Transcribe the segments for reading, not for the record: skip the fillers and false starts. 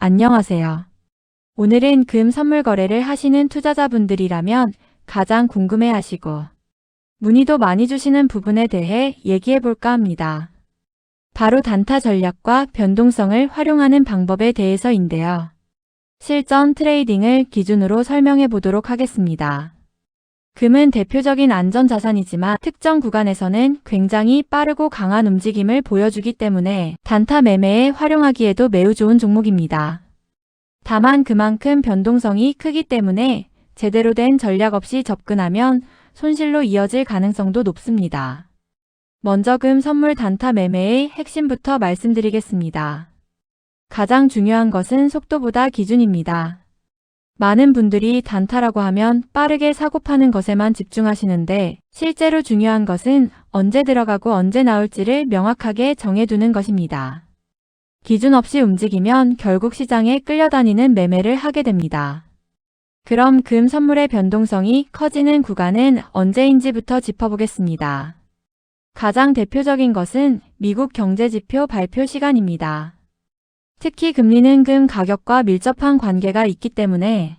안녕하세요. 오늘은 금 선물 거래를 하시는 투자자분들이라면 가장 궁금해하시고 문의도 많이 주시는 부분에 대해 얘기해 볼까 합니다. 바로 단타 전략과 변동성을 활용하는 방법에 대해서인데요. 실전 트레이딩을 기준으로 설명해 보도록 하겠습니다. 금은 대표적인 안전자산이지만 특정 구간에서는 굉장히 빠르고 강한 움직임을 보여주기 때문에 단타 매매에 활용하기에도 매우 좋은 종목입니다. 다만 그만큼 변동성이 크기 때문에 제대로 된 전략 없이 접근하면 손실로 이어질 가능성도 높습니다. 먼저 금 선물 단타 매매의 핵심부터 말씀드리겠습니다. 가장 중요한 것은 속도보다 기준입니다. 많은 분들이 단타라고 하면 빠르게 사고 파는 것에만 집중하시는데 실제로 중요한 것은 언제 들어가고 언제 나올지를 명확하게 정해두는 것입니다. 기준 없이 움직이면 결국 시장에 끌려다니는 매매를 하게 됩니다. 그럼 금 선물의 변동성이 커지는 구간은 언제인지부터 짚어보겠습니다. 가장 대표적인 것은 미국 경제지표 발표 시간입니다. 특히 금리는 금 가격과 밀접한 관계가 있기 때문에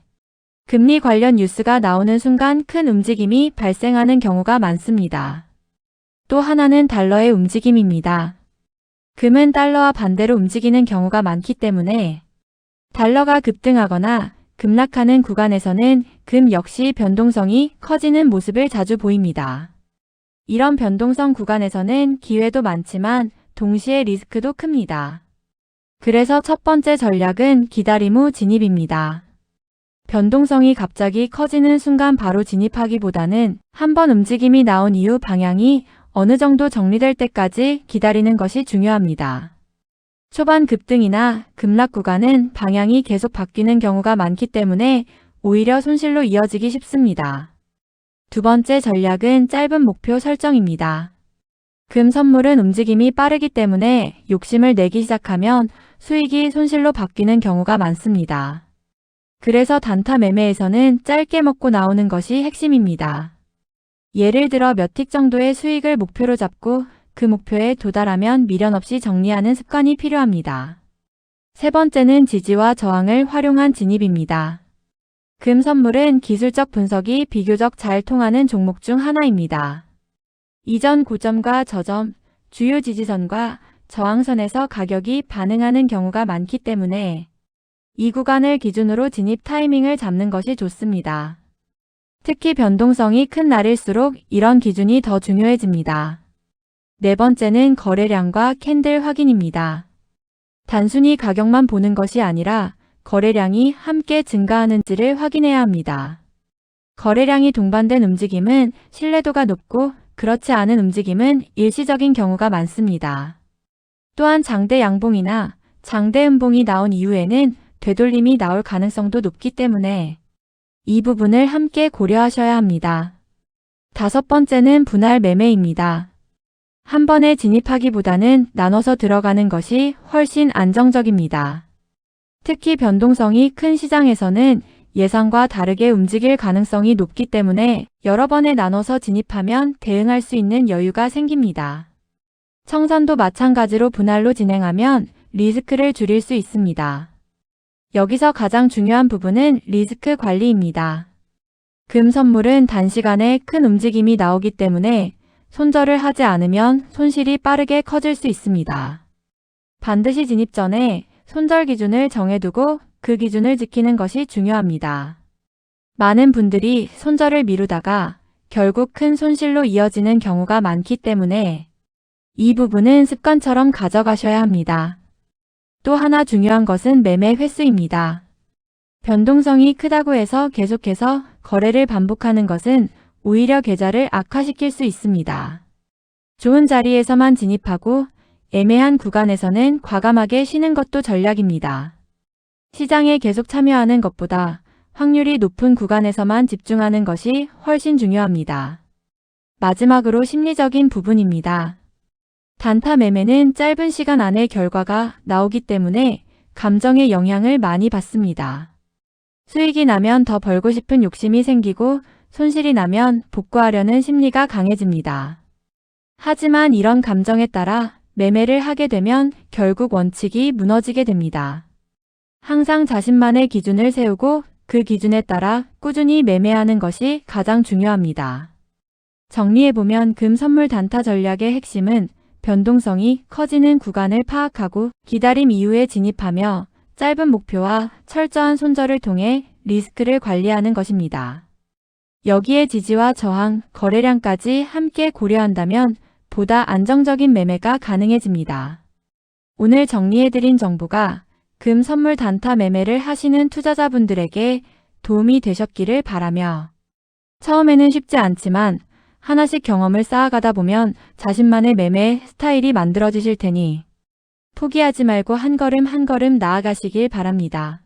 금리 관련 뉴스가 나오는 순간 큰 움직임이 발생하는 경우가 많습니다. 또 하나는 달러의 움직임입니다. 금은 달러와 반대로 움직이는 경우가 많기 때문에 달러가 급등하거나 급락하는 구간에서는 금 역시 변동성이 커지는 모습을 자주 보입니다. 이런 변동성 구간에서는 기회도 많지만 동시에 리스크도 큽니다. 그래서 첫 번째 전략은 기다림 후 진입입니다. 변동성이 갑자기 커지는 순간 바로 진입하기보다는 한번 움직임이 나온 이후 방향이 어느 정도 정리될 때까지 기다리는 것이 중요합니다. 초반 급등이나 급락 구간은 방향이 계속 바뀌는 경우가 많기 때문에 오히려 손실로 이어지기 쉽습니다. 두 번째 전략은 짧은 목표 설정입니다. 금 선물은 움직임이 빠르기 때문에 욕심을 내기 시작하면 수익이 손실로 바뀌는 경우가 많습니다. 그래서 단타 매매에서는 짧게 먹고 나오는 것이 핵심입니다. 예를 들어 몇 틱 정도의 수익을 목표로 잡고 그 목표에 도달하면 미련 없이 정리하는 습관이 필요합니다. 세 번째는 지지와 저항을 활용한 진입입니다. 금 선물은 기술적 분석이 비교적 잘 통하는 종목 중 하나입니다. 이전 고점과 저점, 주요 지지선과 저항선에서 가격이 반응하는 경우가 많기 때문에 이 구간을 기준으로 진입 타이밍을 잡는 것이 좋습니다. 특히 변동성이 큰 날일수록 이런 기준이 더 중요해집니다. 네 번째는 거래량과 캔들 확인입니다. 단순히 가격만 보는 것이 아니라 거래량이 함께 증가하는지를 확인해야 합니다. 거래량이 동반된 움직임은 신뢰도가 높고 그렇지 않은 움직임은 일시적인 경우가 많습니다. 또한 장대 양봉이나 장대 음봉이 나온 이후에는 되돌림이 나올 가능성도 높기 때문에 이 부분을 함께 고려하셔야 합니다. 다섯 번째는 분할 매매입니다. 한 번에 진입하기보다는 나눠서 들어가는 것이 훨씬 안정적입니다. 특히 변동성이 큰 시장에서는 예상과 다르게 움직일 가능성이 높기 때문에 여러 번에 나눠서 진입하면 대응할 수 있는 여유가 생깁니다. 청산도 마찬가지로 분할로 진행하면 리스크를 줄일 수 있습니다. 여기서 가장 중요한 부분은 리스크 관리입니다. 금 선물은 단시간에 큰 움직임이 나오기 때문에 손절을 하지 않으면 손실이 빠르게 커질 수 있습니다. 반드시 진입 전에 손절 기준을 정해두고 그 기준을 지키는 것이 중요합니다. 많은 분들이 손절을 미루다가 결국 큰 손실로 이어지는 경우가 많기 때문에 이 부분은 습관처럼 가져가셔야 합니다. 또 하나 중요한 것은 매매 횟수입니다. 변동성이 크다고 해서 계속해서 거래를 반복하는 것은 오히려 계좌를 악화시킬 수 있습니다. 좋은 자리에서만 진입하고 애매한 구간에서는 과감하게 쉬는 것도 전략입니다. 시장에 계속 참여하는 것보다 확률이 높은 구간에서만 집중하는 것이 훨씬 중요합니다. 마지막으로 심리적인 부분입니다. 단타 매매는 짧은 시간 안에 결과가 나오기 때문에 감정의 영향을 많이 받습니다. 수익이 나면 더 벌고 싶은 욕심이 생기고 손실이 나면 복구하려는 심리가 강해집니다. 하지만 이런 감정에 따라 매매를 하게 되면 결국 원칙이 무너지게 됩니다. 항상 자신만의 기준을 세우고 그 기준에 따라 꾸준히 매매하는 것이 가장 중요합니다. 정리해보면 금 선물 단타 전략의 핵심은 변동성이 커지는 구간을 파악하고 기다림 이후에 진입하며 짧은 목표와 철저한 손절을 통해 리스크를 관리하는 것입니다. 여기에 지지와 저항, 거래량까지 함께 고려한다면 보다 안정적인 매매가 가능해집니다. 오늘 정리해드린 정보가 금 선물 단타 매매를 하시는 투자자분들에게 도움이 되셨기를 바라며 처음에는 쉽지 않지만 하나씩 경험을 쌓아가다 보면 자신만의 매매 스타일이 만들어지실 테니 포기하지 말고 한 걸음 한 걸음 나아가시길 바랍니다.